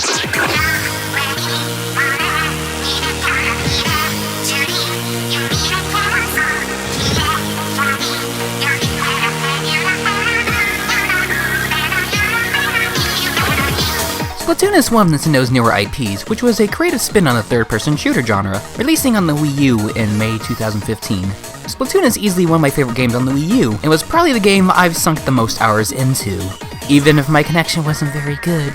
Splatoon is one of Nintendo's newer IPs, which was a creative spin on the third-person shooter genre, releasing on the Wii U in May 2015. Splatoon is easily one of my favorite games on the Wii U, and was probably the game I've sunk the most hours into, even if my connection wasn't very good.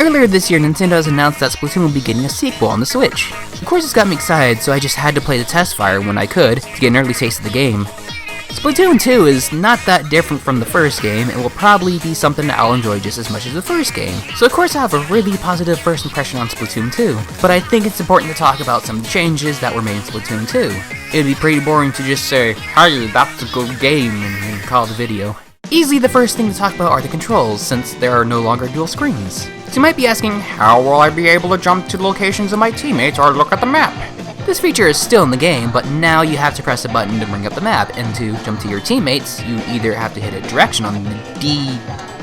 Earlier this year, Nintendo has announced that Splatoon will be getting a sequel on the Switch. Of course, this got me excited, so I just had to play the Testfire when I could, to get an early taste of the game. Splatoon 2 is not that different from the first game, and will probably be something that I'll enjoy just as much as the first game. So of course I have a really positive first impression on Splatoon 2, but I think it's important to talk about some changes that were made in Splatoon 2. It'd be pretty boring to just say, "Hey, that's a good game," and call the video. Easily the first thing to talk about are the controls, since there are no longer dual screens. So you might be asking, how will I be able to jump to the locations of my teammates or look at the map? This feature is still in the game, but now you have to press a button to bring up the map, and to jump to your teammates, you either have to hit a direction on the D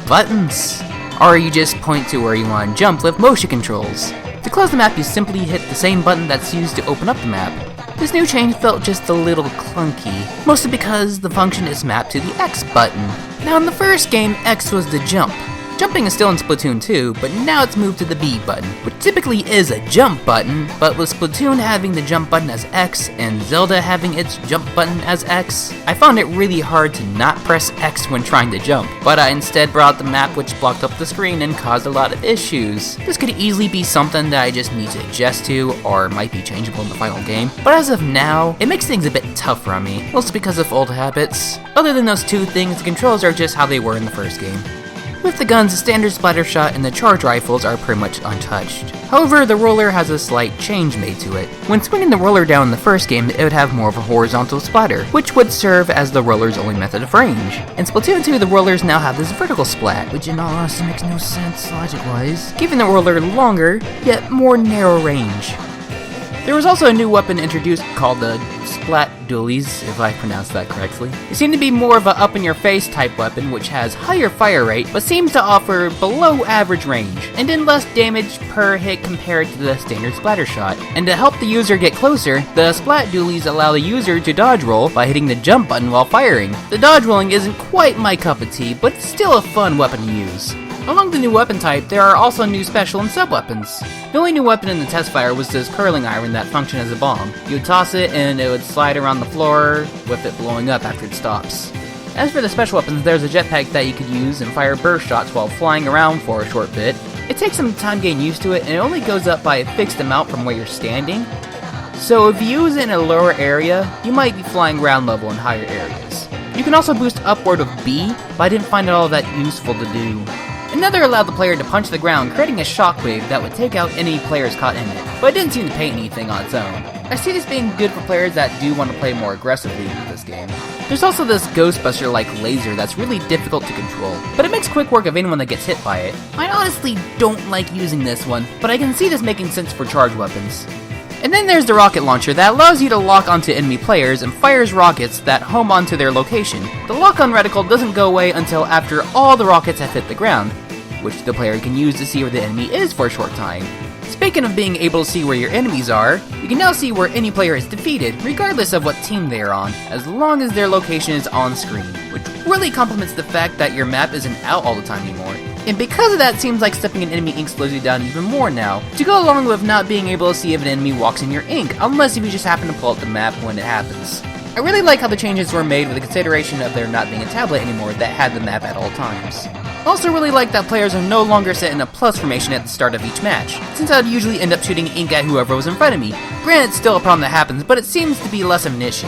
buttons, or you just point to where you want to jump with motion controls. To close the map, you simply hit the same button that's used to open up the map. This new change felt just a little clunky, mostly because the function is mapped to the X button. Now in the first game, X was the jump. Jumping is still in Splatoon 2, but now it's moved to the B button, which typically is a jump button, but with Splatoon having the jump button as X and Zelda having its jump button as X, I found it really hard to not press X when trying to jump, but I instead brought the map which blocked up the screen and caused a lot of issues. This could easily be something that I just need to adjust to, or might be changeable in the final game, but as of now, it makes things a bit tougher on me, mostly because of old habits. Other than those two things, the controls are just how they were in the first game. With the guns, the standard splatter shot and the charge rifles are pretty much untouched. However, the roller has a slight change made to it. When swinging the roller down in the first game, it would have more of a horizontal splatter, which would serve as the roller's only method of range. In Splatoon 2, the rollers now have this vertical splat, which in all honesty makes no sense logic-wise, giving the roller longer, yet more narrow range. There was also a new weapon introduced called the Splat Dualies, if I pronounced that correctly. It seemed to be more of a up-in-your-face type weapon, which has higher fire rate, but seems to offer below average range, and then less damage per hit compared to the standard splatter shot. And to help the user get closer, the Splat Dualies allow the user to dodge roll by hitting the jump button while firing. The dodge rolling isn't quite my cup of tea, but it's still a fun weapon to use. Among the new weapon type, there are also new special and sub-weapons. The only new weapon in the Testfire was this curling iron that functioned as a bomb. You would toss it and it would slide around the floor, with it blowing up after it stops. As for the special weapons, there's a jetpack that you could use and fire burst shots while flying around for a short bit. It takes some time getting used to it, and it only goes up by a fixed amount from where you're standing. So if you use it in a lower area, you might be flying ground level in higher areas. You can also boost upward with B, but I didn't find it all that useful to do. Another allowed the player to punch the ground, creating a shockwave that would take out any players caught in it, but it didn't seem to pay anything on its own. I see this being good for players that do want to play more aggressively with this game. There's also this Ghostbuster-like laser that's really difficult to control, but it makes quick work of anyone that gets hit by it. I honestly don't like using this one, but I can see this making sense for charge weapons. And then there's the rocket launcher that allows you to lock onto enemy players and fires rockets that home onto their location. The lock-on reticle doesn't go away until after all the rockets have hit the ground, which the player can use to see where the enemy is for a short time. Speaking of being able to see where your enemies are, you can now see where any player is defeated, regardless of what team they are on, as long as their location is on screen, which really complements the fact that your map isn't out all the time anymore. And because of that, it seems like stepping in enemy ink slows you down even more now, to go along with not being able to see if an enemy walks in your ink, unless if you just happen to pull up the map when it happens. I really like how the changes were made with the consideration of there not being a tablet anymore that had the map at all times. Also really like that players are no longer set in a plus formation at the start of each match, since I'd usually end up shooting ink at whoever was in front of me. Granted, it's still a problem that happens, but it seems to be less of an issue.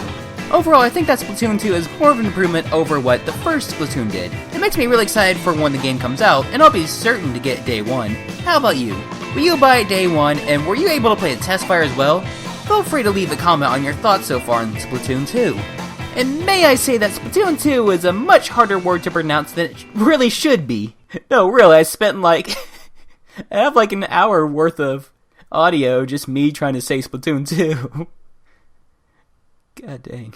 Overall, I think that Splatoon 2 is more of an improvement over what the first Splatoon did. It makes me really excited for when the game comes out, and I'll be certain to get it day one. How about you? Will you buy it day one, and were you able to play the Testfire as well? Feel free to leave a comment on your thoughts so far in Splatoon 2. And may I say that Splatoon 2 is a much harder word to pronounce than it really should be. No, really, I spent I have an hour worth of audio just me trying to say Splatoon 2. God dang.